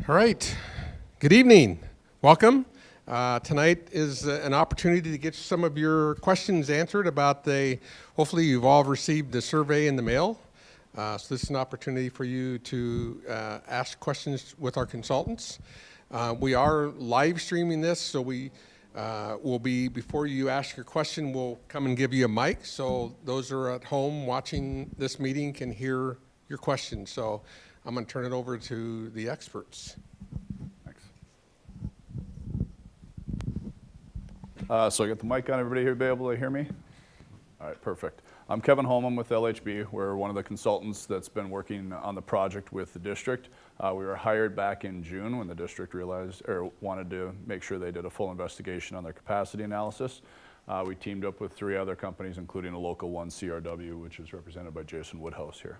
All right. Good evening. Welcome. Tonight is an opportunity to get some of your questions answered about hopefully you've all received the survey in the mail. So this is an opportunity for you to ask questions with our consultants. We are live streaming this, so we will be, before you ask your question, we'll come and give you a mic so those who are at home watching this meeting can hear your question. So I'm going to turn it over to the experts. Thanks. So I got the mic on. Everybody here be able to hear me? All right, perfect. I'm Kevin Holman with LHB. We're one of the consultants that's been working on the project with the district. We were hired back in June when the district wanted to make sure they did a full investigation on their capacity analysis. We teamed up with 3 other companies, including a local one, CRW, which is represented by Jason Woodhouse here.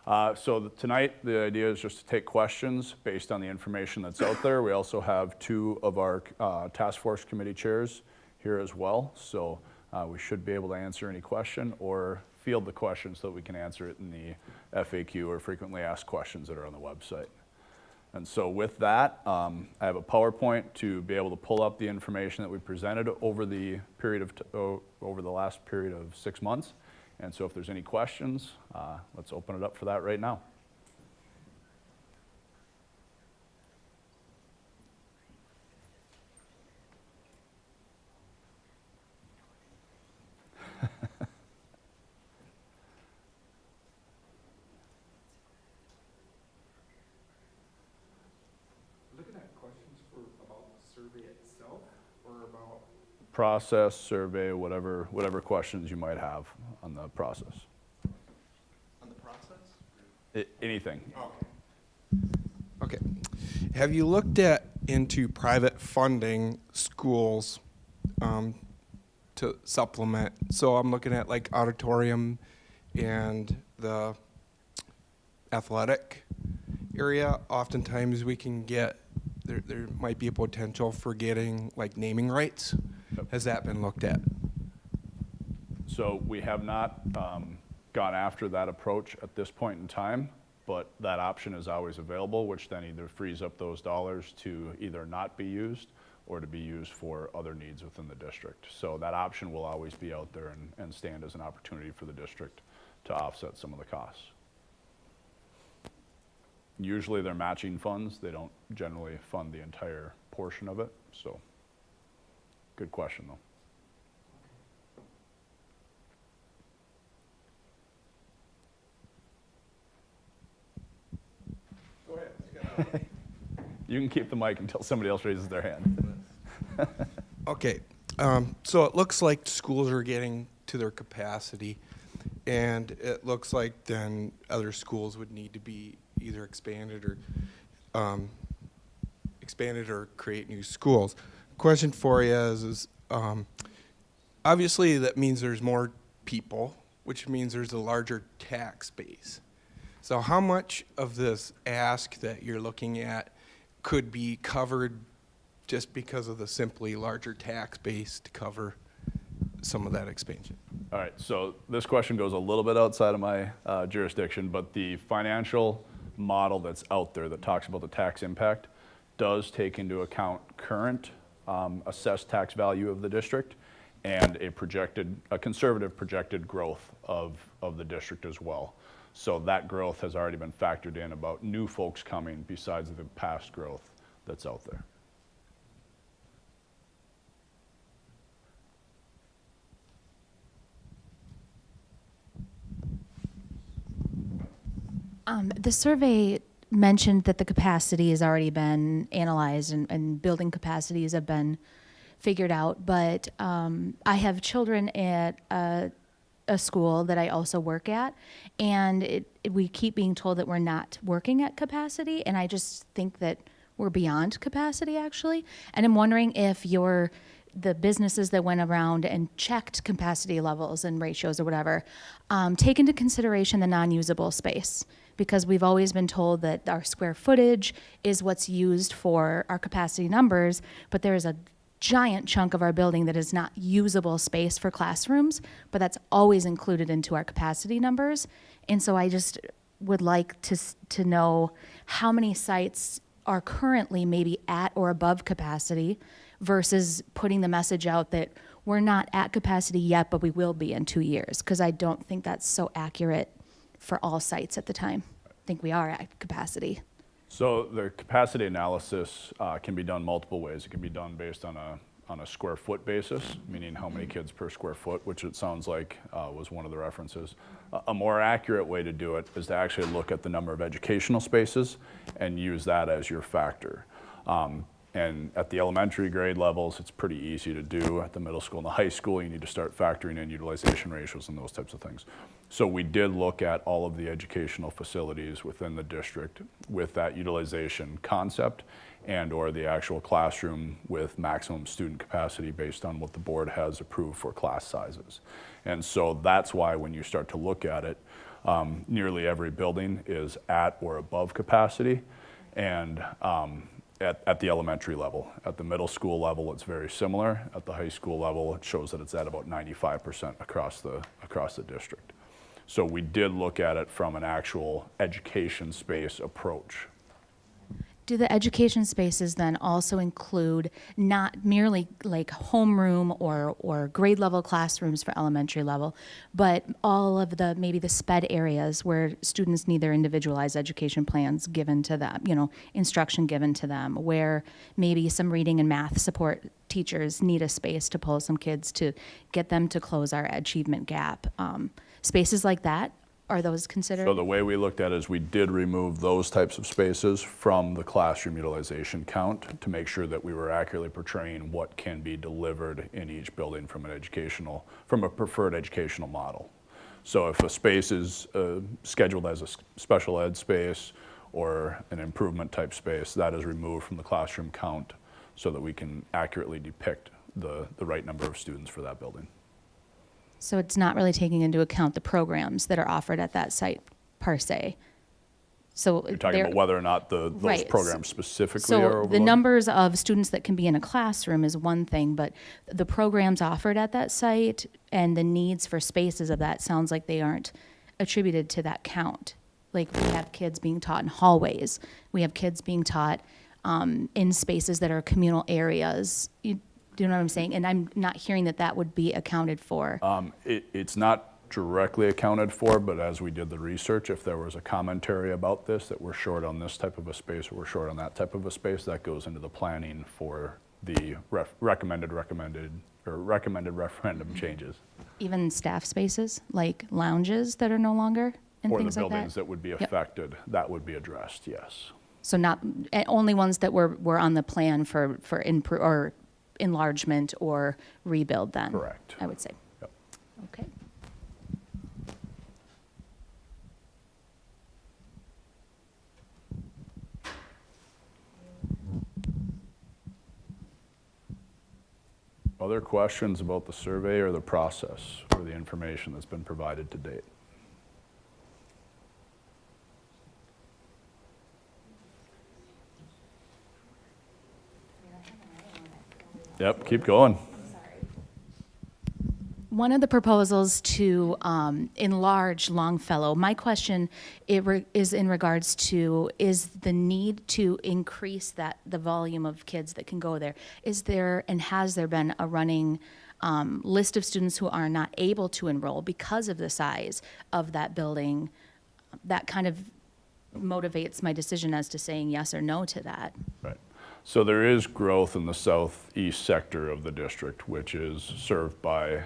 Tonight, the idea is just to take questions based on the information that's out there. We also have 2 of our task force committee chairs here as well. So we should be able to answer any question or field the questions so that we can answer it in the FAQ or frequently asked questions that are on the website. And so with that, I have a PowerPoint to be able to pull up the information that we presented over the last period of 6 months. And so if there's any questions, let's open it up for that right now. Looking at questions about the survey itself or about Process, survey, whatever questions you might have on the process. on the process? Anything. Okay. Have you looked into private funding schools to supplement? So I'm looking at like auditorium and the athletic area. Oftentimes we can get there might be a potential for getting like naming rights. Yep. Has that been looked at? So we have not gone after that approach at this point in time, but that option is always available, which then either frees up those dollars to either not be used or to be used for other needs within the district. So that option will always be out there and stand as an opportunity for the district to offset some of the costs. Usually they're matching funds. They don't generally fund the entire portion of it. So good question though. Go ahead. You can keep the mic until somebody else raises their hand. Okay, so it looks like schools are getting to their capacity, and it looks like then other schools would need to be either expanded or create new schools. Question for you is obviously that means there's more people, which means there's a larger tax base. So how much of this ask that you're looking at could be covered just because of the simply larger tax base to cover some of that expansion? All right, so this question goes a little bit outside of my jurisdiction, but the financial model that's out there that talks about the tax impact does take into account current assessed tax value of the district and a conservative projected growth of the district as well. So that growth has already been factored in about new folks coming besides the past growth that's out there. The survey mentioned that the capacity has already been analyzed and building capacities have been figured out, but I have children at a school that I also work at, and we keep being told that we're not working at capacity, and I just think that we're beyond capacity actually, and I'm wondering if the businesses that went around and checked capacity levels and ratios or whatever, take into consideration the non-usable space, because we've always been told that our square footage is what's used for our capacity numbers, but there is a giant chunk of our building that is not usable space for classrooms, but that's always included into our capacity numbers. And so I just would like to know how many sites are currently maybe at or above capacity versus putting the message out that we're not at capacity yet, but we will be in 2 years, because I don't think that's so accurate for all sites at the time. I think we are at capacity. So the capacity analysis can be done multiple ways. It can be done based on a square foot basis, meaning how many kids per square foot, which it sounds like was one of the references. A more accurate way to do it is to actually look at the number of educational spaces and use that as your factor. And at the elementary grade levels, it's pretty easy to do. At the middle school and the high school, you need to start factoring in utilization ratios and those types of things. So we did look at all of the educational facilities within the district with that utilization concept and or the actual classroom with maximum student capacity based on what the board has approved for class sizes. And so that's why when you start to look at it, nearly every building is at or above capacity. And at the elementary level. At the middle school level, it's very similar. At the high school level, it shows that it's at about 95% across the district. So we did look at it from an actual education space approach. Do the education spaces then also include not merely like homeroom or grade level classrooms for elementary level, but all of the, maybe the SPED areas where students need their individualized education plans given to them, you know, instruction given to them, where maybe some reading and math support teachers need a space to pull some kids to get them to close our achievement gap. Spaces like that, are those considered? So the way we looked at it is we did remove those types of spaces from the classroom utilization count to make sure that we were accurately portraying what can be delivered in each building from a preferred educational model. So if a space is scheduled as a special ed space or an improvement type space, that is removed from the classroom count so that we can accurately depict the right number of students for that building. So it's not really taking into account the programs that are offered at that site per se. So You're talking about whether or not those right. programs specifically So are overloaded? the numbers of students that can be in a classroom is one thing, but the programs offered at that site and the needs for spaces of that sounds like they aren't attributed to that count. Like we have kids being taught in hallways. We have kids being taught in spaces that are communal areas. Do you know what I'm saying? And I'm not hearing that that would be accounted for. It's not directly accounted for, but as we did the research, if there was a commentary about this, that we're short on this type of a space or we're short on that type of a space, that goes into the planning for the recommended referendum changes. Even staff spaces, like lounges that are no longer and Or the things like buildings that? that would be affected, that would be addressed, yes. So not, only ones that were on the plan for or enlargement or rebuild then? Correct. I would say. Yep. Okay. Other questions about the survey or the process or the information that's been provided to date? Yep, keep going. One of the proposals to enlarge Longfellow, my question is in regards to, is the need to increase the volume of kids that can go there? Is there, and has there been a running list of students who are not able to enroll because of the size of that building? That kind of motivates my decision as to saying yes or no to that. Right. So there is growth in the southeast sector of the district, which is served by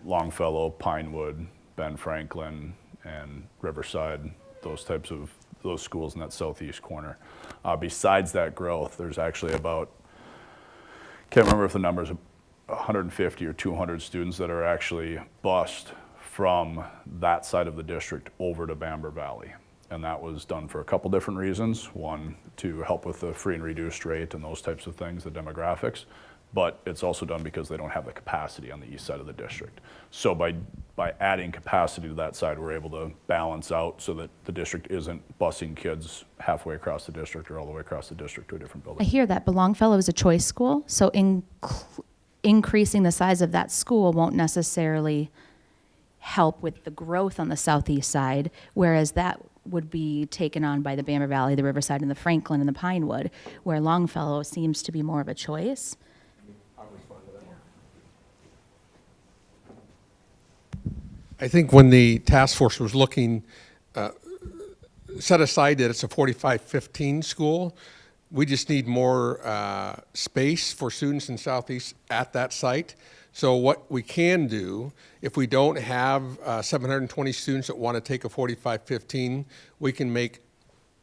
Longfellow, Pinewood, Ben Franklin, and Riverside, those schools in that southeast corner. Besides that growth, there's actually about, can't remember if the number is 150 or 200 students that are actually bused from that side of the district over to Bamber Valley. And that was done for a couple different reasons. One, to help with the free and reduced rate and those types of things, the demographics. But it's also done because they don't have the capacity on the east side of the district. So by adding capacity to that side, we're able to balance out so that the district isn't busing kids halfway across the district or all the way across the district to a different I building. hear that, but Longfellow is a choice school, so increasing the size of that school won't necessarily help with the growth on the southeast side, whereas that would be taken on by the Bamber Valley, the Riverside, and the Franklin and the Pinewood, where Longfellow seems to be more of a choice. I think when the task force was looking, set aside that it's a 45-15 school, we just need more space for students in Southeast at that site. So what we can do, if we don't have 720 students that want to take a 45-15, we can make,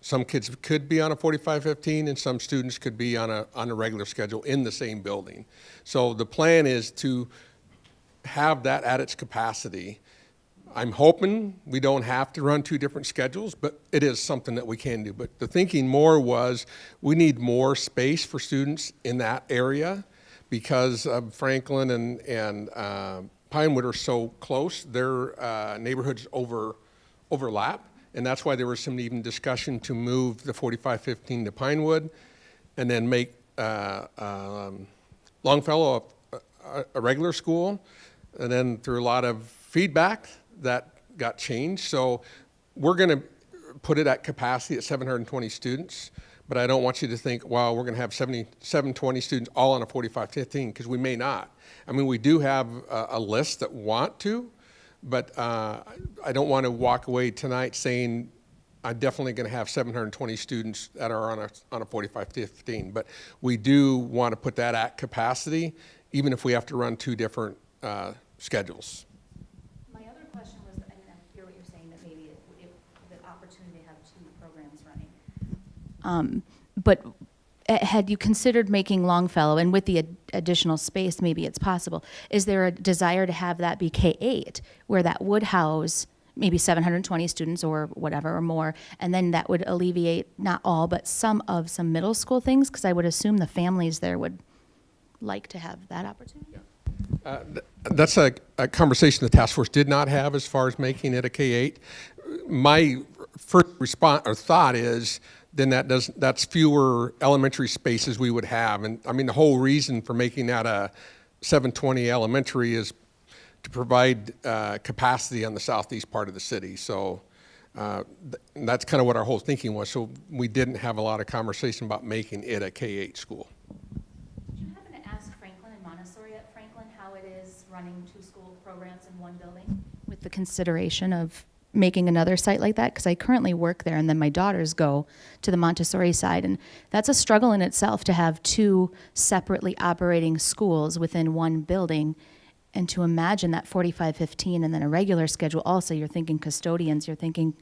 some kids could be on a 45-15 and some students could be on a regular schedule in the same building. So the plan is to have that at its capacity. I'm hoping we don't have to run 2 different schedules, but it is something that we can do. But the thinking more was we need more space for students in that area because Franklin and Pinewood are so close. Their neighborhoods overlap, and that's why there was some even discussion to move the 45-15 to Pinewood and then make Longfellow a regular school. And then through a lot of feedback, that got changed. So we're going to put it at capacity at 720 students, but I don't want you to think, wow, we're going to have 720 students all on a 45-15, because we may not. I mean, we do have a list that want to, but I don't want to walk away tonight saying I'm definitely going to have 720 students that are on a 45-15, but we do want to put that at capacity, even if we have to run 2 different schedules. My other question was, I mean, I hear what you're saying, that maybe the opportunity to have 2 programs running. But had you considered making Longfellow, and with the additional space, maybe it's possible, is there a desire to have that be K-8, where that would house maybe 720 students or whatever or more, and then that would alleviate, not all, but some middle school things? Because I would assume the families there would like to have that opportunity. That's a conversation the task force did not have as far as making it a K-8. My first response or thought is then that's fewer elementary spaces we would have. And I mean, the whole reason for making that a 720 elementary is to provide capacity on the southeast part of the city. So that's kind of what our whole thinking was. So we didn't have a lot of conversation about making it a K-8 school. Running 2 school programs in one building with the consideration of making another site like that? Because I currently work there, and then my daughters go to the Montessori side, and that's a struggle in itself to have 2 separately operating schools within one building, and to imagine that 45-15 and then a regular schedule. Also, you're thinking custodians, you're thinking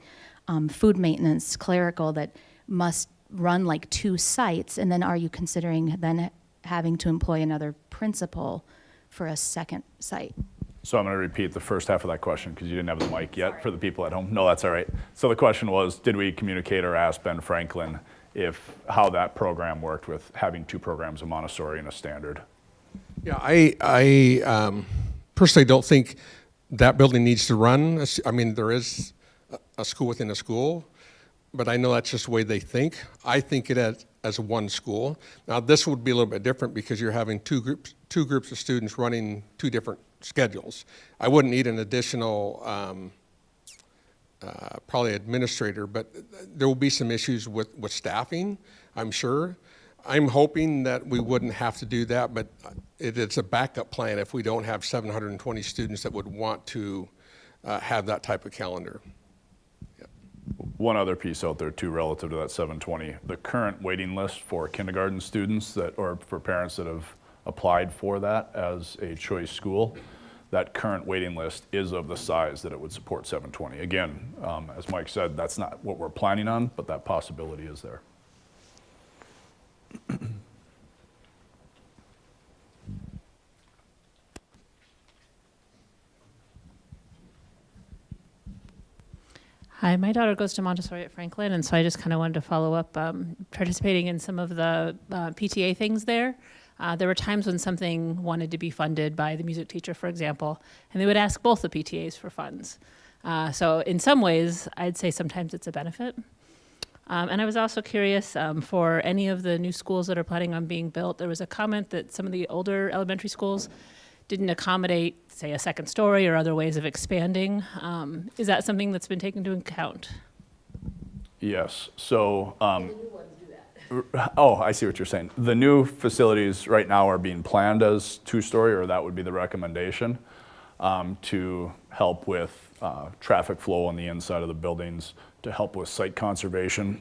food maintenance, clerical, that must run like 2 sites, and then are you considering then having to employ another principal for a second site? So I'm going to repeat the first half of that question because you didn't have the mic yet for the people at home. No, that's all right. So the question was, did we communicate or ask Ben Franklin how that program worked with having 2 programs, a Montessori and a standard? Yeah, I personally don't think that building needs to run. I mean, there is a school within a school, but I know that's just the way they think. I think it as one school. Now, this would be a little bit different because you're having two groups of students running 2 different schedules. I wouldn't need an additional probably administrator, but there will be some issues with staffing, I'm sure. I'm hoping that we wouldn't have to do that, but it's a backup plan if we don't have 720 students that would want to have that type of calendar. One other piece out there too relative to that 720, the current waiting list for kindergarten students or for parents that have applied for that as a choice school, that current waiting list is of the size that it would support 720. Again, as Mike said, that's not what we're planning on, but that possibility is there. Hi, my daughter goes to Montessori at Franklin, and so I just kind of wanted to follow up participating in some of the PTA things there. There were times when something wanted to be funded by the music teacher, for example, and they would ask both the PTAs for funds. So in some ways, I'd say sometimes it's a benefit. And I was also curious, for any of the new schools that are planning on being built, there was a comment that some of the older elementary schools didn't accommodate, say, a second story or other ways of expanding. Is that something that's been taken into account? Yes, so. Oh, I see what you're saying. The new facilities right now are being planned as two-story, or that would be the recommendation, to help with traffic flow on the inside of the buildings, to help with site conservation,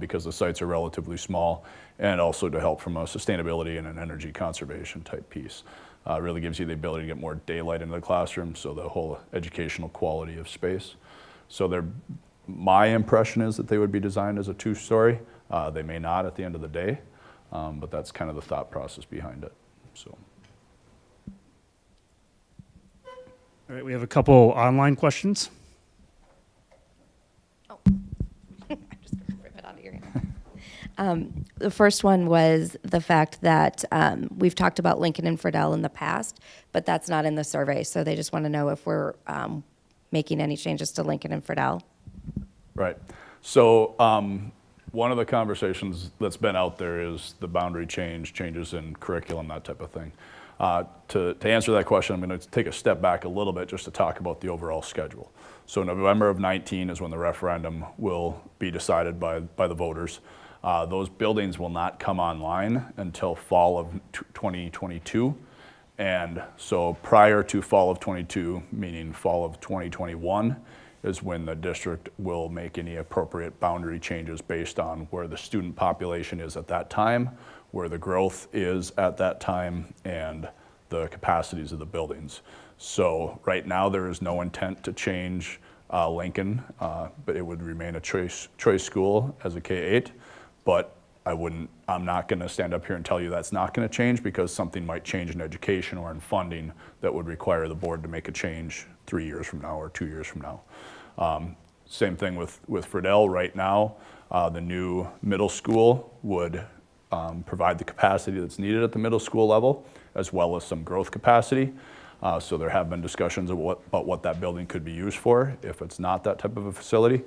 because the sites are relatively small, and also to help from a sustainability and an energy conservation type piece. It really gives you the ability to get more daylight into the classroom, so the whole educational quality of space. So my impression is that they would be designed as a two-story. They may not at the end of the day, but that's kind of the thought process behind it. So. All right, we have a couple online questions. Oh, I'm just going to rip it out of your hand. The first one was the fact that we've talked about Lincoln and Friedel in the past, but that's not in the survey. So they just want to know if we're making any changes to Lincoln and Friedel. Right. So one of the conversations that's been out there is the boundary changes in curriculum, that type of thing. To answer that question, I'm going to take a step back a little bit just to talk about the overall schedule. So November of 19 is when the referendum will be decided by the voters. Those buildings will not come online until fall of 2022. And so prior to fall of 22, meaning fall of 2021, is when the district will make any appropriate boundary changes based on where the student population is at that time, where the growth is at that time, and the capacities of the buildings. So right now there is no intent to change Lincoln, but it would remain a choice school as a K-8. But I'm not going to stand up here and tell you that's not going to change, because something might change in education or in funding that would require the board to make a change 3 years from now or 2 years from now. Same thing with Friedel right now. The new middle school would provide the capacity that's needed at the middle school level, as well as some growth capacity. So there have been discussions about what that building could be used for if it's not that type of a facility.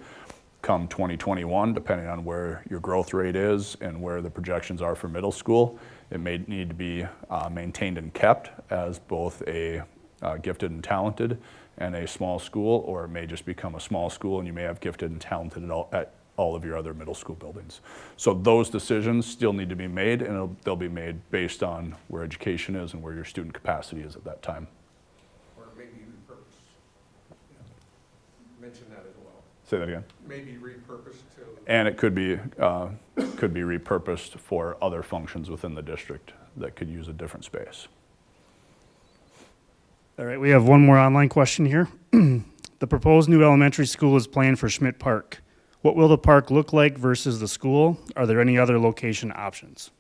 Come 2021, depending on where your growth rate is and where the projections are for middle school, it may need to be maintained and kept as both a gifted and talented and a small school, or it may just become a small school and you may have gifted and talented at all of your other middle school buildings. So those decisions still need to be made, and they'll be made based on where education is and where your student capacity is at that time. Or maybe repurposed. Mention that as well. Say that again. Maybe repurposed to. And it could be repurposed for other functions within the district that could use a different space. All right, we have one more online question here. The proposed new elementary school is planned for Schmidt Park. What will the park look like versus the school? Are there any other location options?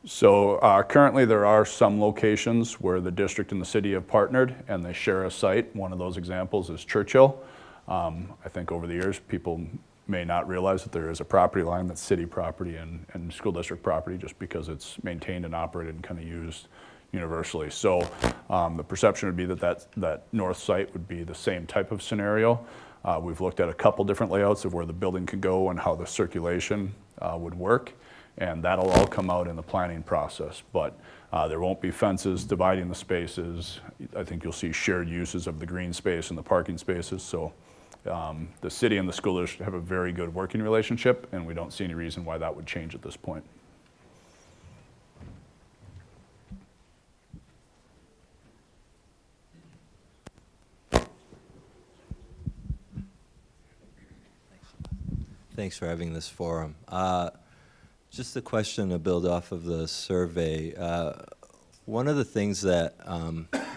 So currently there are some locations where the district and the city have partnered and they share a site. One of those examples is Churchill. I think over the years people may not realize that there is a property line that's city property and school district property, just because it's maintained and operated and kind of used universally. So the perception would be that north site would be the same type of scenario. We've looked at a couple different layouts of where the building could go and how the circulation would work, and that'll all come out in the planning process. But there won't be fences dividing the spaces. I think you'll see shared uses of the green space and the parking spaces. So the city and the school district have a very good working relationship, and we don't see any reason why that would change at this point. Thanks for having this forum. Just a question to build off of the survey. One of the things that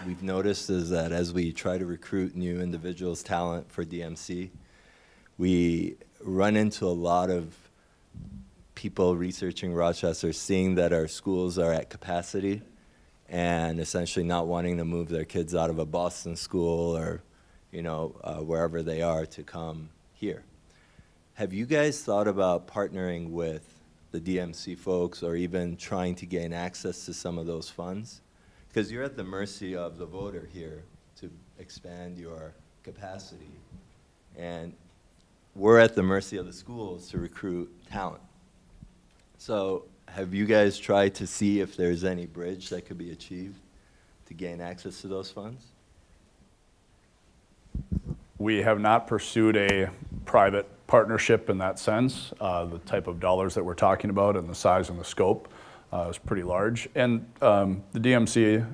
we've noticed is that as we try to recruit new individuals, talent for DMC, we run into a lot of people researching Rochester, seeing that our schools are at capacity and essentially not wanting to move their kids out of a Boston school or, wherever they are to come here. Have you guys thought about partnering with the DMC folks or even trying to gain access to some of those funds? Because you're at the mercy of the voter here to expand your capacity. And we're at the mercy of the schools to recruit talent. So have you guys tried to see if there's any bridge that could be achieved to gain access to those funds? We have not pursued a private partnership in that sense. The type of dollars that we're talking about and the size and the scope is pretty large. And the DMC,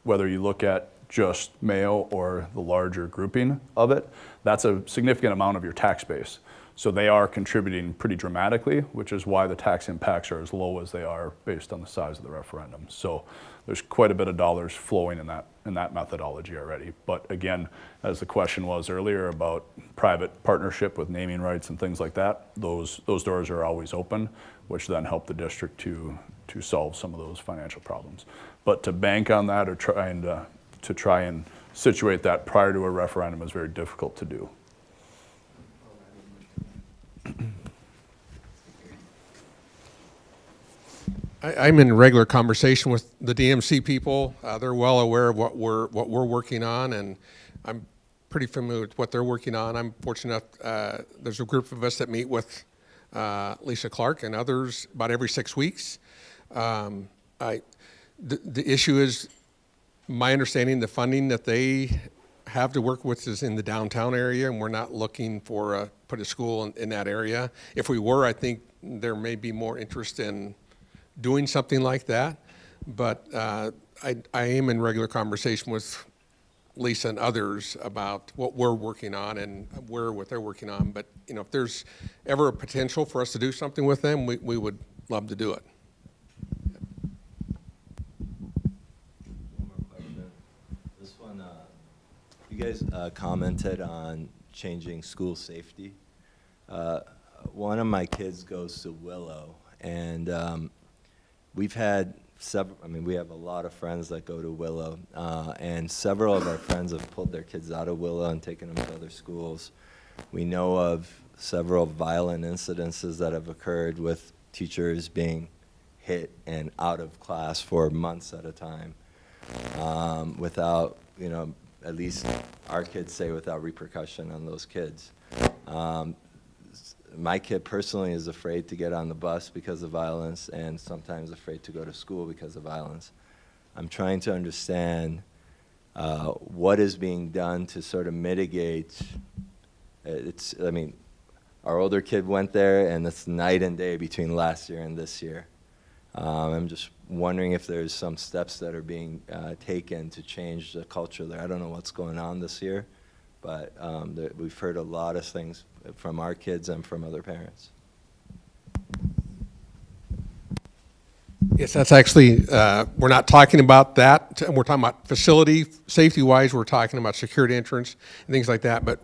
whether you look at just Mayo or the larger grouping of it, that's a significant amount of your tax base. So they are contributing pretty dramatically, which is why the tax impacts are as low as they are based on the size of the referendum. So there's quite a bit of dollars flowing in that methodology already. But again, as the question was earlier about private partnership with naming rights and things like that, those doors are always open, which then help the district to solve some of those financial problems. But to bank on that or try and situate that prior to a referendum is very difficult to do. I'm in regular conversation with the DMC people. They're well aware of what we're working on, and I'm pretty familiar with what they're working on. I'm fortunate enough, there's a group of us that meet with Lisa Clark and others about every 6 weeks. The issue is, my understanding, the funding that they have to work with is in the downtown area, and we're not looking for put a school in that area. If we were, I think there may be more interest in doing something like that. But I am in regular conversation with Lisa and others about what we're working on and what they're working on. But if there's ever a potential for us to do something with them, we would love to do it. One more question. This one, you guys commented on changing school safety. One of my kids goes to Willow, and we've had several, we have a lot of friends that go to Willow, and several of our friends have pulled their kids out of Willow and taken them to other schools. We know of several violent incidences that have occurred with teachers being hit and out of class for months at a time, without, at least our kids say, without repercussion on those kids. My kid personally is afraid to get on the bus because of violence, and sometimes afraid to go to school because of violence. I'm trying to understand what is being done to sort of mitigate. Our older kid went there, and it's night and day between last year and this year. I'm just wondering if there's some steps that are being taken to change the culture there. I don't know what's going on this year, but we've heard a lot of things from our kids and from other parents. Yes, that's actually, we're not talking about that. We're talking about facility, safety-wise, we're talking about secured entrance and things like that. But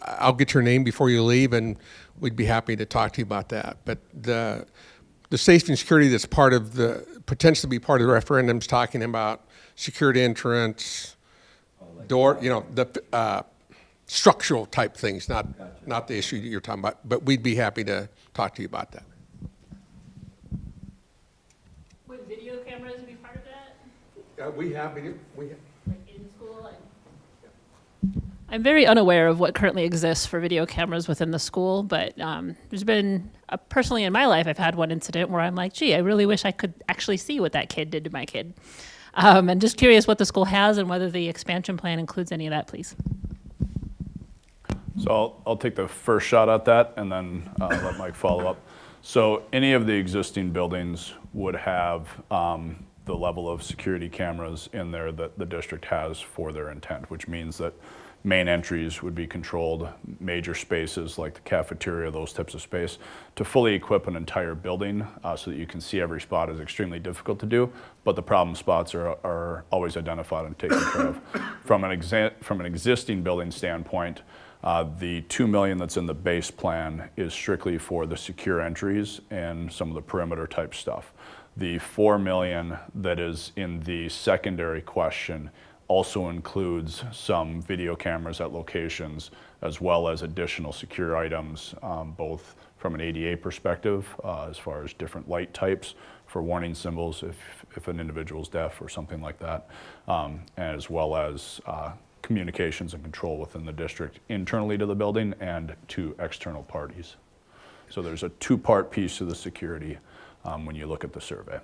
I'll get your name before you leave, and we'd be happy to talk to you about that. But the safety and security that's part of potentially be part of the referendum's talking about secured entrance, door, the structural type things, not the issue that you're talking about. But we'd be happy to talk to you about that. Would video cameras be part of that? We have. Like in school? I'm very unaware of what currently exists for video cameras within the school, but there's been, personally in my life, I've had one incident where I'm like, gee, I really wish I could actually see what that kid did to my kid. And just curious what the school has and whether the expansion plan includes any of that, please. So I'll take the first shot at that and then let Mike follow up. So any of the existing buildings would have the level of security cameras in there that the district has for their intent, which means that main entries would be controlled, major spaces like the cafeteria, those types of space. To fully equip an entire building so that you can see every spot is extremely difficult to do, but the problem spots are always identified and taken care of. From an existing building standpoint, the $2 million that's in the base plan is strictly for the secure entries and some of the perimeter type stuff. The $4 million that is in the secondary question also includes some video cameras at locations as well as additional secure items, both from an ADA perspective as far as different light types for warning symbols if an individual's deaf or something like that, as well as communications and control within the district internally to the building and to external parties. So there's a two-part piece to the security when you look at the survey.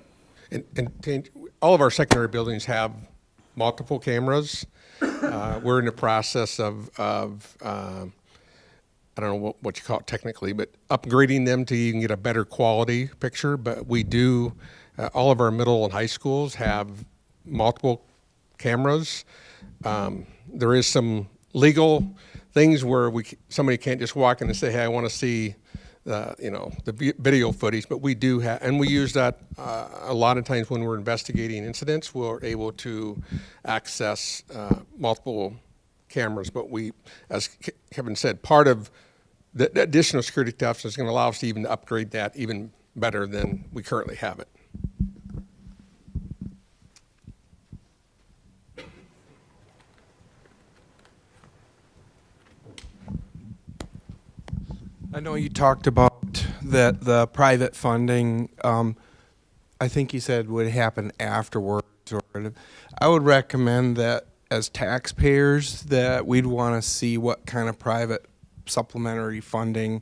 And all of our secondary buildings have multiple cameras. We're in the process of I don't know what you call it technically, but upgrading them to you can get a better quality picture. But we do, all of our middle and high schools have multiple cameras. There is some legal things where somebody can't just walk in and say, hey, I want to see the video footage, but we do have, and we use that a lot of times when we're investigating incidents. We're able to access multiple cameras, but as Kevin said, part of the additional security thefts is going to allow us to even upgrade that even better than we currently have it. I know you talked about that the private funding, I think you said would happen afterwards. I would recommend that as taxpayers that we'd want to see what kind of private supplementary funding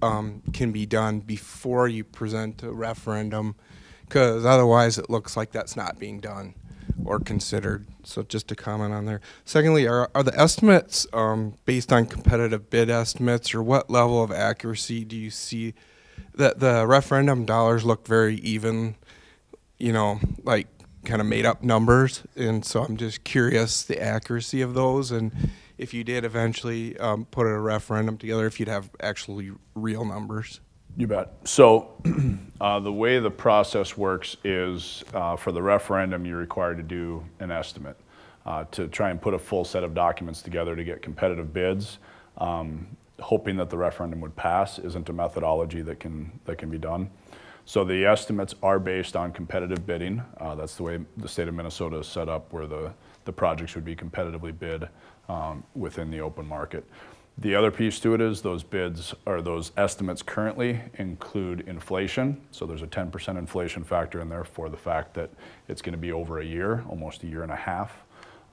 can be done before you present a referendum, because otherwise it looks like that's not being done or considered. So just to comment on there. Secondly, are the estimates based on competitive bid estimates, or what level of accuracy do you see? That the referendum dollars look very even, like kind of made up numbers, and so I'm just curious the accuracy of those, and if you did eventually put a referendum together, if you'd have actually real numbers. You bet. So the way the process works is for the referendum, you're required to do an estimate to try and put a full set of documents together to get competitive bids. Hoping that the referendum would pass isn't a methodology that can be done. So the estimates are based on competitive bidding. That's the way the state of Minnesota is set up, where the projects would be competitively bid within the open market. The other piece to it is those bids, or those estimates currently include inflation. So there's a 10% inflation factor in there for the fact that it's going to be over a year, almost a year and a half.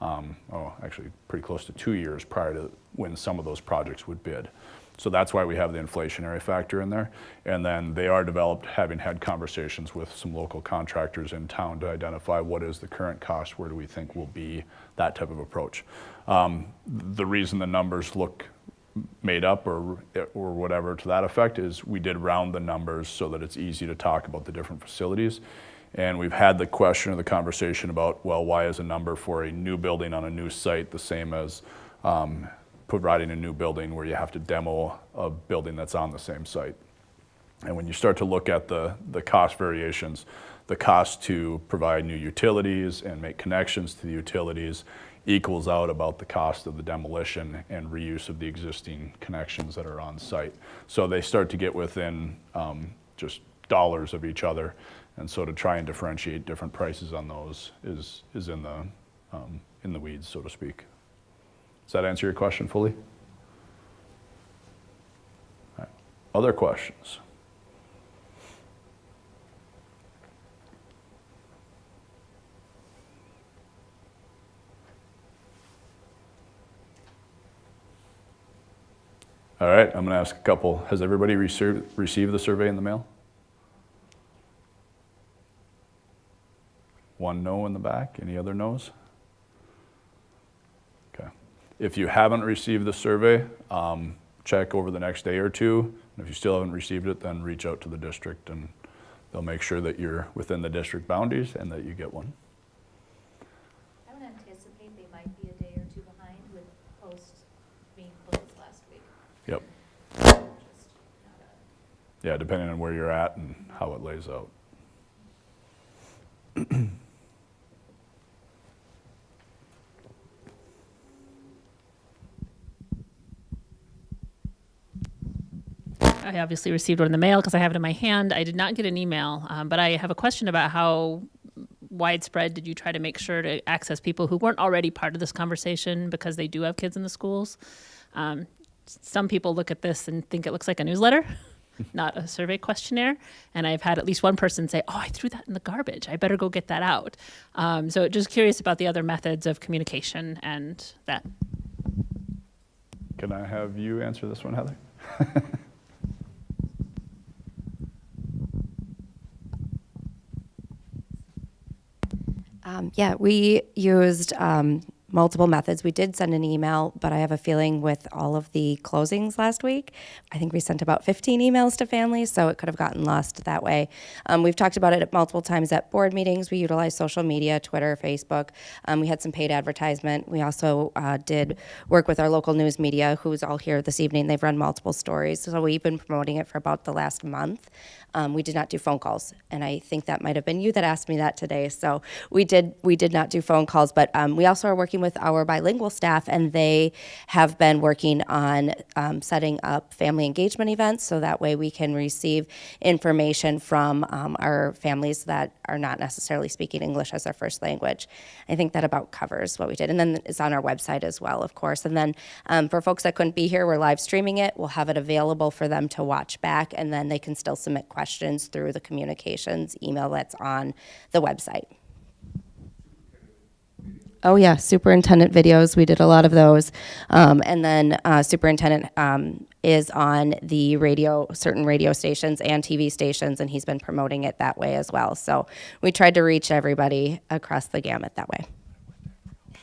Actually pretty close to 2 years prior to when some of those projects would bid. So that's why we have the inflationary factor in there. And then they are developed having had conversations with some local contractors in town to identify what is the current cost, where do we think will be, that type of approach. The reason the numbers look made up or whatever to that effect is we did round the numbers so that it's easy to talk about the different facilities. And we've had the question or the conversation about, well, why is a number for a new building on a new site the same as providing a new building where you have to demo a building that's on the same site? And when you start to look at the cost variations, the cost to provide new utilities and make connections to the utilities equals out about the cost of the demolition and reuse of the existing connections that are on site. So they start to get within just dollars of each other. And so to try and differentiate different prices on those is in the weeds, so to speak. Does that answer your question fully? All right. Other questions? All right, I'm going to ask a couple. Has everybody received the survey in the mail? One no in the back. Any other no's? Okay. If you haven't received the survey, check over the next day or two. And if you still haven't received it, then reach out to the district and they'll make sure that you're within the district boundaries and that you get one. I would anticipate they might be a day or two behind with post being closed last week. Yep. Just not Yeah, depending on where you're at and how it lays out. I obviously received one in the mail because I have it in my hand. I did not get an email, but I have a question about how widespread did you try to make sure to access people who weren't already part of this conversation because they do have kids in the schools? Some people look at this and think it looks like a newsletter, not a survey questionnaire. And I've had at least one person say, oh, I threw that in the garbage. I better go get that out. So just curious about the other methods of communication and that. Can I have you answer this one, Heather? Yeah, we used multiple methods. We did send an email, but I have a feeling with all of the closings last week, I think we sent about 15 emails to families, so it could have gotten lost that way. We've talked about it multiple times at board meetings. We utilized social media, Twitter, Facebook. We had some paid advertisement. We also did work with our local news media, who's all here this evening. They've run multiple stories, so we've been promoting it for about the last month. We did not do phone calls, and I think that might have been you that asked me that today. So we did not do phone calls, but we also are working with our bilingual staff, and they have been working on setting up family engagement events, so that way we can receive information from our families that are not necessarily speaking English as their first language. I think that about covers what we did, and then it's on our website as well, of course. And then for folks that couldn't be here, we're live streaming it. We'll have it available for them to watch back, and then they can still submit questions through the communications email that's on the website. Oh yeah, superintendent videos. We did a lot of those. And then superintendent is on the radio, certain radio stations and TV stations, and he's been promoting it that way as well. So we tried to reach everybody across the gamut that way.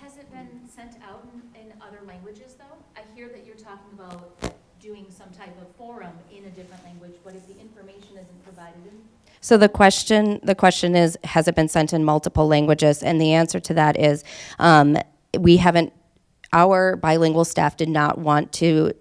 Has it been sent out in other languages, though? I hear that you're talking about doing some type of forum in a different language, but if the information isn't provided in? So the question is, has it been sent in multiple languages? And the answer to that is, we haven't. Our bilingual staff did not want to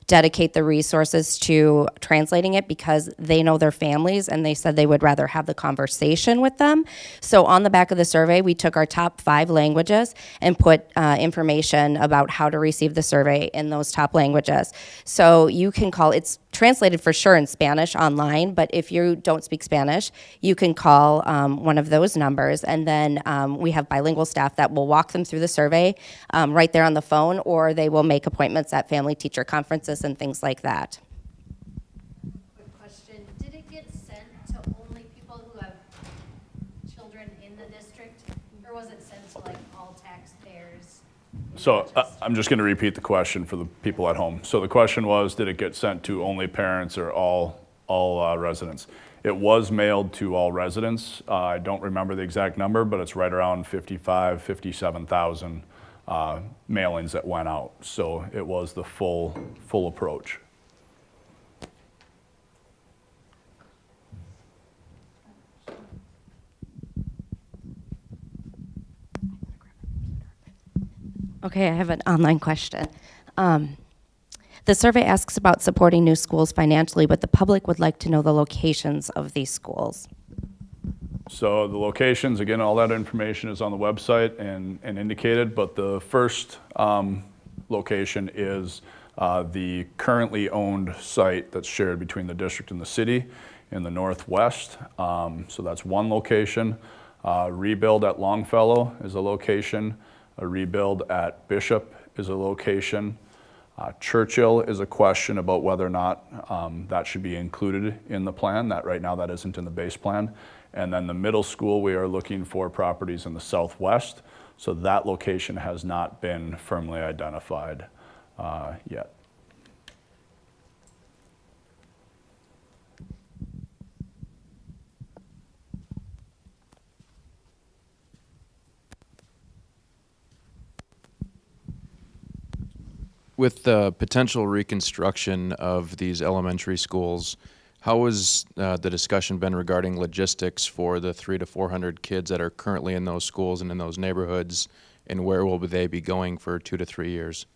dedicate the resources to translating it because they know their families, and they said they would rather have the conversation with them. So on the back of the survey, we took our top 5 languages and put information about how to receive the survey in those top languages. So you can call, it's translated for sure in Spanish online, but if you don't speak Spanish, you can call one of those numbers, and then we have bilingual staff that will walk them through the survey right there on the phone, or they will make appointments at family teacher conferences and things like that. Quick question, did it get sent to only people who have children in the district, or was it sent to like all taxpayers? So I'm just going to repeat the question for the people at home. So the question was, did it get sent to only parents or all residents? It was mailed to all residents. I don't remember the exact number, but it's right around 57,000 mailings that went out. So it was the full approach. Okay, I have an online question. The survey asks about supporting new schools financially, but the public would like to know the locations of these schools. So the locations, again, all that information is on the website and indicated, but the first location is the currently owned site that's shared between the district and the city in the northwest. So that's one location. Rebuild at Longfellow is a location. A rebuild at Bishop is a location. Churchill is a question about whether or not that should be included in the plan. That right now that isn't in the base plan. And then the middle school, we are looking for properties in the southwest. So that location has not been firmly identified yet. With the potential reconstruction of these elementary schools, how has the discussion been regarding logistics for the 300 to 400 kids that are currently in those schools and in those neighborhoods, and where will they be going for 2 to 3 years?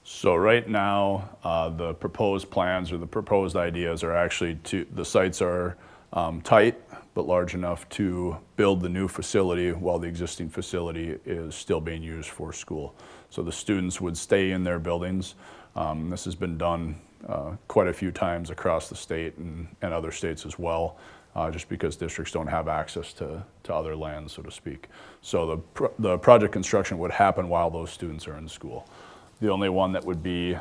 So right now, the proposed plans or the proposed ideas are actually the sites are tight, but large enough to build the new facility while the existing facility is still being used for school. So the students would stay in their buildings. This has been done quite a few times across the state and other states as well, just because districts don't have access to other lands, so to speak. So the project construction would happen while those students are in school. The only one that would be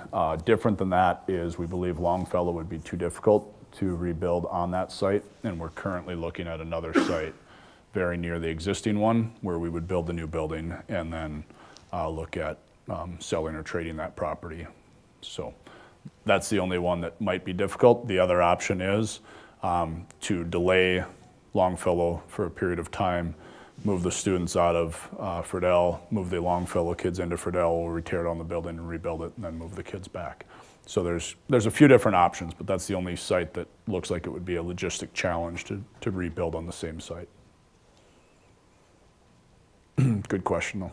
different than that is we believe Longfellow would be too difficult to rebuild on that site, and we're currently looking at another site very near the existing one where we would build the new building and then look at selling or trading that property. So that's the only one that might be difficult. The other option is to delay Longfellow for a period of time move the students out of Friedel, move the Longfellow kids into Friedel, we'll tear down the building and rebuild it, and then move the kids back. So there's a few different options, but that's the only site that looks like it would be a logistic challenge to rebuild on the same site. Good question, though.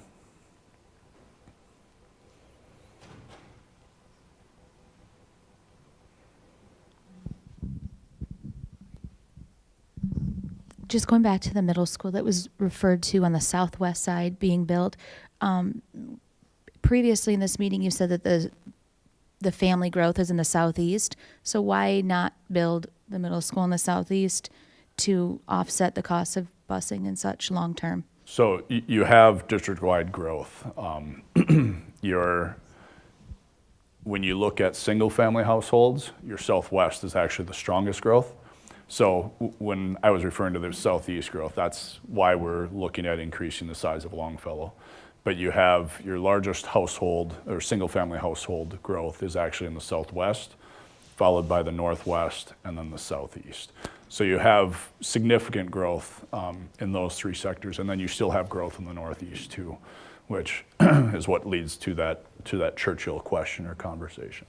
Just going back to the middle school that was referred to on the southwest side being built. Previously in this meeting, you said that the family growth is in the southeast. So why not build the middle school in the southeast to offset the cost of busing and such long term? So you have district-wide growth. When you look at single-family households, your southwest is actually the strongest growth. So when I was referring to the southeast growth, that's why we're looking at increasing the size of Longfellow. But you have your largest household or single-family household growth is actually in the southwest, followed by the northwest, and then the southeast. So you have significant growth in those three sectors, and then you still have growth in the northeast too, which is what leads to that Churchill question or conversation.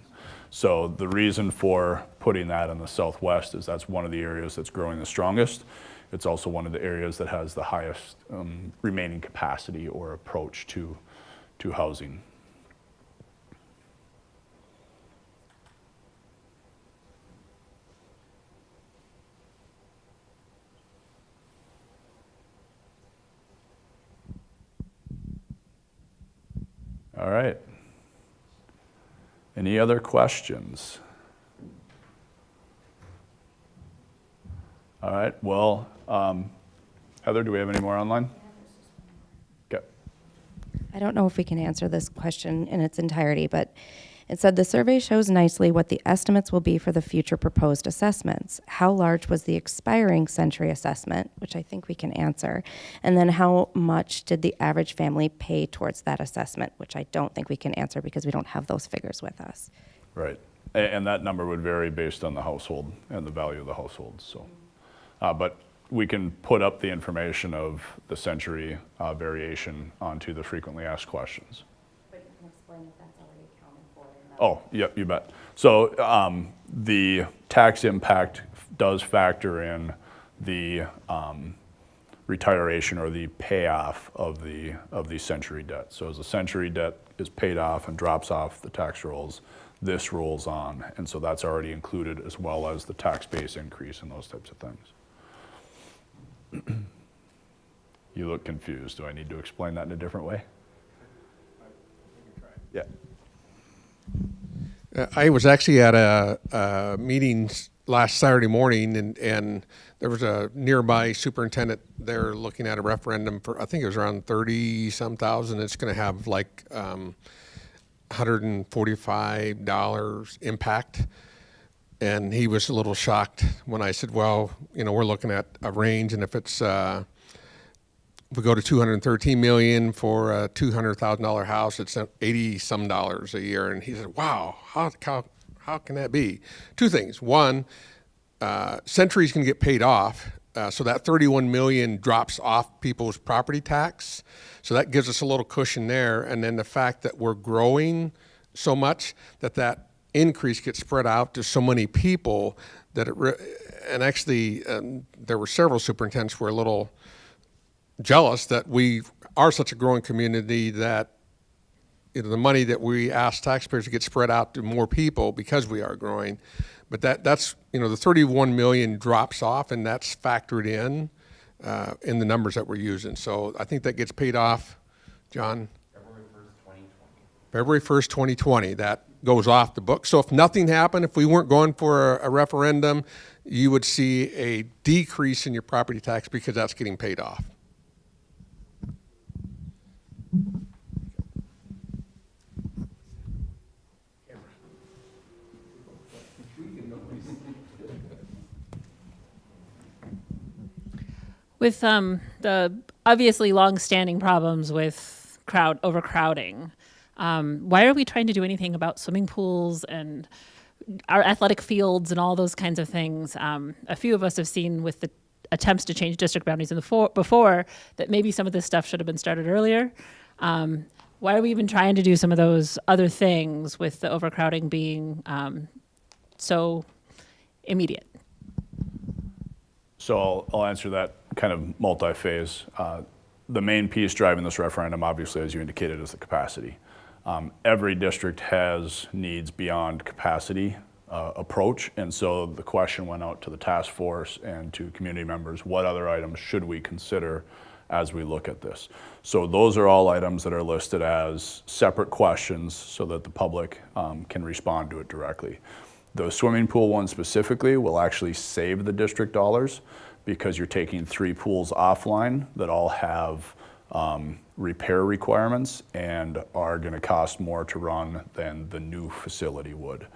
So the reason for putting that in the southwest is that's one of the areas that's growing the strongest. It's also one of the areas that has the highest remaining capacity or approach to housing. All right. Any other questions? All right, well, Heather, do we have any more online? Okay. I don't know if we can answer this question in its entirety, but it said the survey shows nicely what the estimates will be for the future proposed assessments. How large was the expiring Century assessment, which I think we can answer, and then how much did the average family pay towards that assessment, which I don't think we can answer because we don't have those figures with us. Right, and that number would vary based on the household and the value of the household. So, but we can put up the information of the Century variation onto the frequently asked questions. But you can explain if that's already accounted for. Oh, yep, you bet. So the tax impact does factor in the retiration or the payoff of the Century debt. So as the Century debt is paid off and drops off the tax rolls, this rolls on, and so that's already included as well as the tax base increase and those types of things. You look confused. Do I need to explain that in a different way? Yeah. I was actually at a meeting last Saturday morning, and there was a nearby superintendent there looking at a referendum for, I think it was around 30-some thousand. It's going to have like $145 impact. And he was a little shocked when I said, well, you know, we're looking at a range, and if it's if we go to $213 million for a $200,000 house, it's $80-some a year. And he said, wow, how can that be? Two things. One, Century's going to get paid off, so that $31 million drops off people's property tax. So that gives us a little cushion there. And then the fact that we're growing so much that increase gets spread out to so many people that and actually there were several superintendents who were a little jealous that we are such a growing community that, you know, the money that we ask taxpayers to get spread out to more people because we are growing. But that's, you know, the 31 million drops off, and that's factored in the numbers that we're using. So I think that gets paid off, John? February 1st, 2020. That goes off the book. So if nothing happened, if we weren't going for a referendum, you would see a decrease in your property tax because that's getting paid off. With the obviously long-standing problems with overcrowding, why are we trying to do anything about swimming pools and our athletic fields and all those kinds of things? A few of us have seen with the attempts to change district boundaries in the before, that maybe some of this stuff should have been started earlier. Why are we even trying to do some of those other things with the overcrowding being so immediate? So I'll answer that kind of multi-phase. The main piece driving this referendum, obviously, as you indicated, is the capacity. Every district has needs beyond capacity approach, and so the question went out to the task force and to community members, what other items should we consider as we look at this? So those are all items that are listed as separate questions so that the public can respond to it directly. The swimming pool one specifically will actually save the district dollars because you're taking 3 pools offline that all have repair requirements and are going to cost more to run than the new facility would.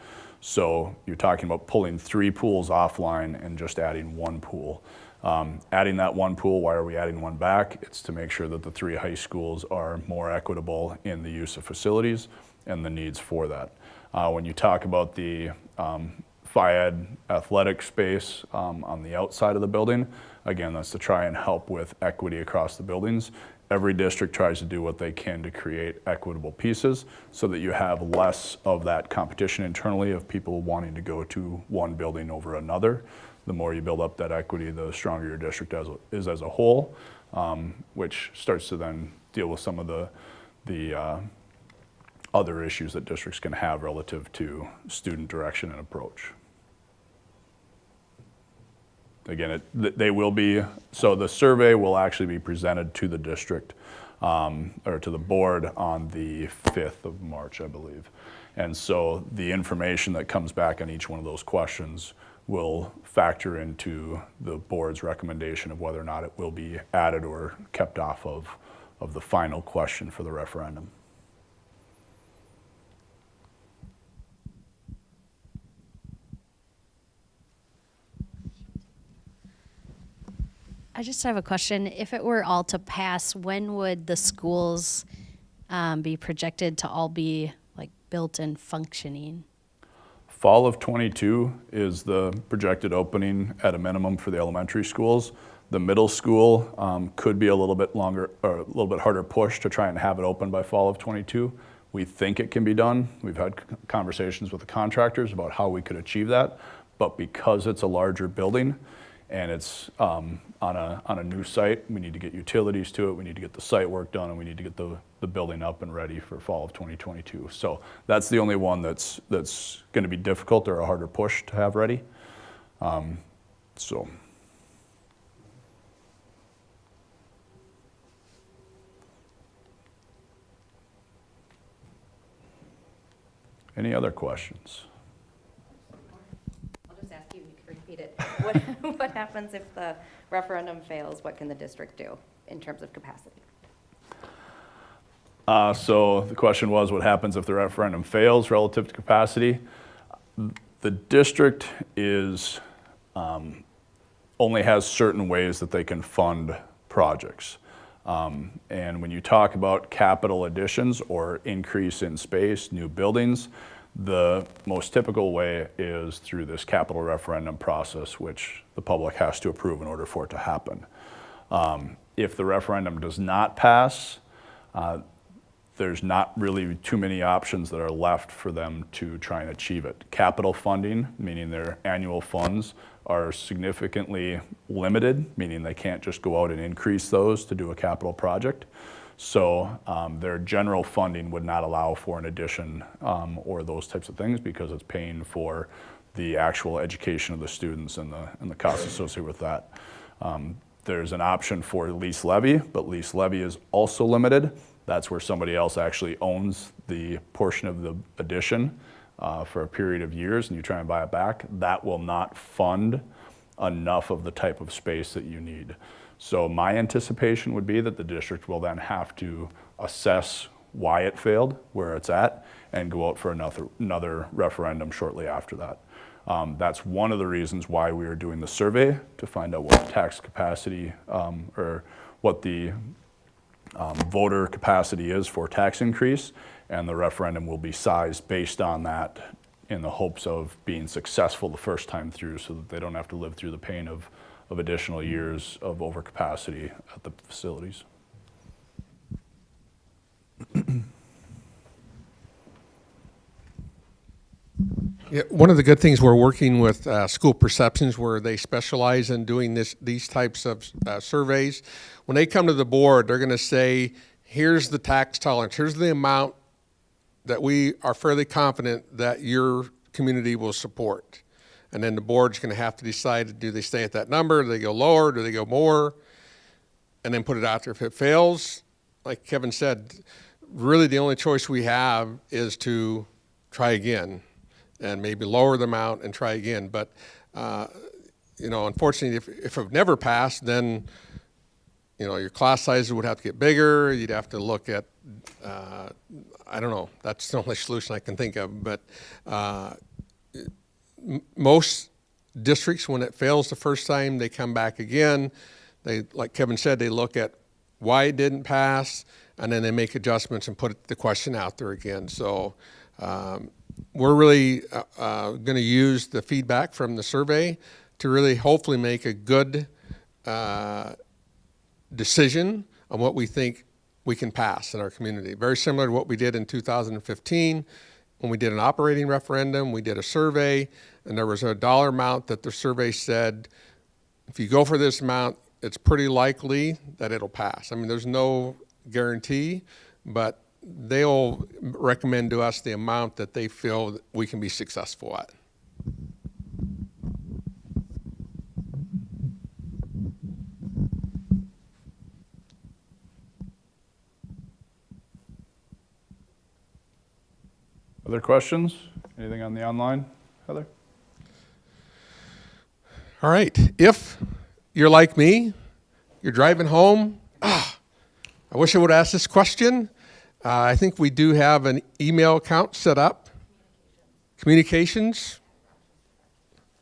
So you're talking about pulling 3 pools offline and just adding 1 pool. Adding that 1 pool, why are we adding 1 back? It's to make sure that the 3 high schools are more equitable in the use of facilities and the needs for that. When you talk about the FIAD athletic space on the outside of the building, again, that's to try and help with equity across the buildings. Every district tries to do what they can to create equitable pieces so that you have less of that competition internally of people wanting to go to one building over another. The more you build up that equity, the stronger your district is as a whole, which starts to then deal with some of the other issues that districts can have relative to student direction and approach. Again, they will be, so the survey will actually be presented to the district or to the board on the 5th of March, I believe. And so the information that comes back on each one of those questions will factor into the board's recommendation of whether or not it will be added or kept off of the final question for the referendum. I just have a question. If it were all to pass, when would the schools be projected to all be like built and functioning? Fall of '22 is the projected opening at a minimum for the elementary schools. The middle school could be a little bit longer or a little bit harder push to try and have it open by fall of '22. We think it can be done. We've had conversations with the contractors about how we could achieve that, but because it's a larger building and it's on a new site, we need to get utilities to it, we need to get the site work done, and we need to get the building up and ready for fall of 2022. So that's the only one that's going to be difficult or a harder push to have ready. So. Any other questions? I'll just ask you, you can repeat it. What happens if the referendum fails? What can the district do in terms of capacity? So the question was, what happens if the referendum fails relative to capacity? The district is only has certain ways that they can fund projects. And when you talk about capital additions or increase in space, new buildings, the most typical way is through this capital referendum process, which the public has to approve in order for it to happen. If the referendum does not pass, there's not really too many options that are left for them to try and achieve it. Capital funding, meaning their annual funds, are significantly limited, meaning they can't just go out and increase those to do a capital project. So their general funding would not allow for an addition or those types of things because it's paying for the actual education of the students and the costs associated with that. There's an option for lease levy, but lease levy is also limited. That's where somebody else actually owns the portion of the addition for a period of years and you try and buy it back. That will not fund enough of the type of space that you need. So my anticipation would be that the district will then have to assess why it failed, where it's at, and go out for another referendum shortly after that. That's one of the reasons why we are doing the survey, to find out what tax capacity or what the voter capacity is for tax increase, and the referendum will be sized based on that in the hopes of being successful the first time through so that they don't have to live through the pain of of additional years of overcapacity at the facilities. Yeah, one of the good things, we're working with school perceptions where they specialize in doing these types of surveys. When they come to the board, they're going to say, here's the tax tolerance, here's the amount that we are fairly confident that your community will support. And then the board's going to have to decide, do they stay at that number, do they go lower, do they go more, and then put it out there. If it fails, like Kevin said, really the only choice we have is to try again and maybe lower the amount and try again. But, you know, unfortunately, if it never passed, then, you know, your class sizes would have to get bigger. You'd have to look at, I don't know, that's the only solution I can think of. But most districts, when it fails the first time, they come back again. They, like Kevin said, they look at why it didn't pass, and then they make adjustments and put the question out there again. So we're really going to use the feedback from the survey to really hopefully make a good decision on what we think we can pass in our community. Very similar to what we did in 2015 when we did an operating referendum. We did a survey, and there was a dollar amount that the survey said, if you go for this amount, it's pretty likely that it'll pass. I mean, there's no guarantee, but they'll recommend to us the amount that they feel that we can be successful at. Other questions? Anything on the online, Heather? All right, if you're like me, you're driving home, I wish I would ask this question. I think we do have an email account set up, communications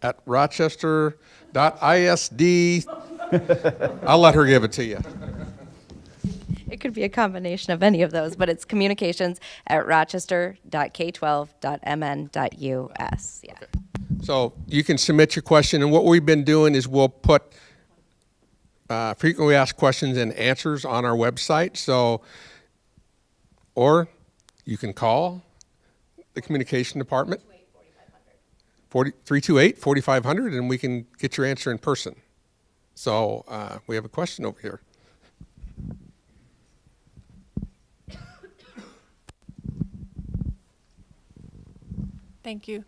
at rochester.isd. I'll let her give it to you. It could be a combination of any of those, but it's communications@rochester.k12.mn.us. Yeah. Okay. So you can submit your question, and what we've been doing is we'll put frequently asked questions and answers on our website. So, or you can call the communication department, 328-4500, and we can get your answer in person. So we have a question over here. Thank you.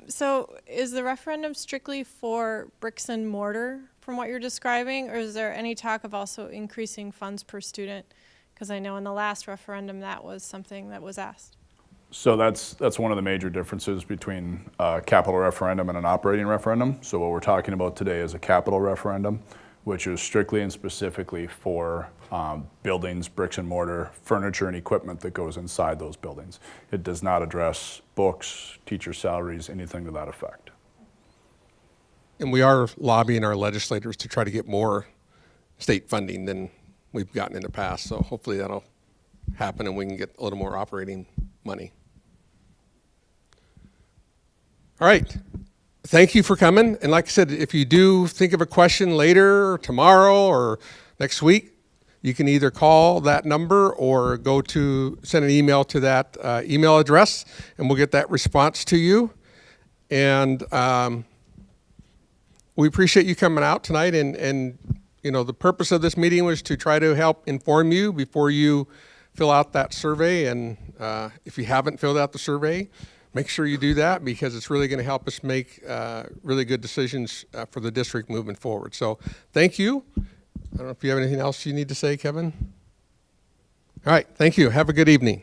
So is the referendum strictly for bricks and mortar from what you're describing, or is there any talk of also increasing funds per student? Because I know in the last referendum that was something that was asked. So that's one of the major differences between a capital referendum and an operating referendum. So what we're talking about today is a capital referendum, which is strictly and specifically for buildings, bricks and mortar, furniture and equipment that goes inside those buildings. It does not address books, teacher salaries, anything to that effect. And we are lobbying our legislators to try to get more state funding than we've gotten in the past. So hopefully that'll happen and we can get a little more operating money. All right. Thank you for coming. And like I said, if you do think of a question later, or tomorrow, or next week, you can either call that number or send an email to that email address, and we'll get that response to you. And we appreciate you coming out tonight. And you know, the purpose of this meeting was to try to help inform you before you fill out that survey. And if you haven't filled out the survey, make sure you do that, because it's really going to help us make really good decisions for the district moving forward. So thank you. I don't know if you have anything else you need to say, Kevin. All right, thank you. Have a good evening.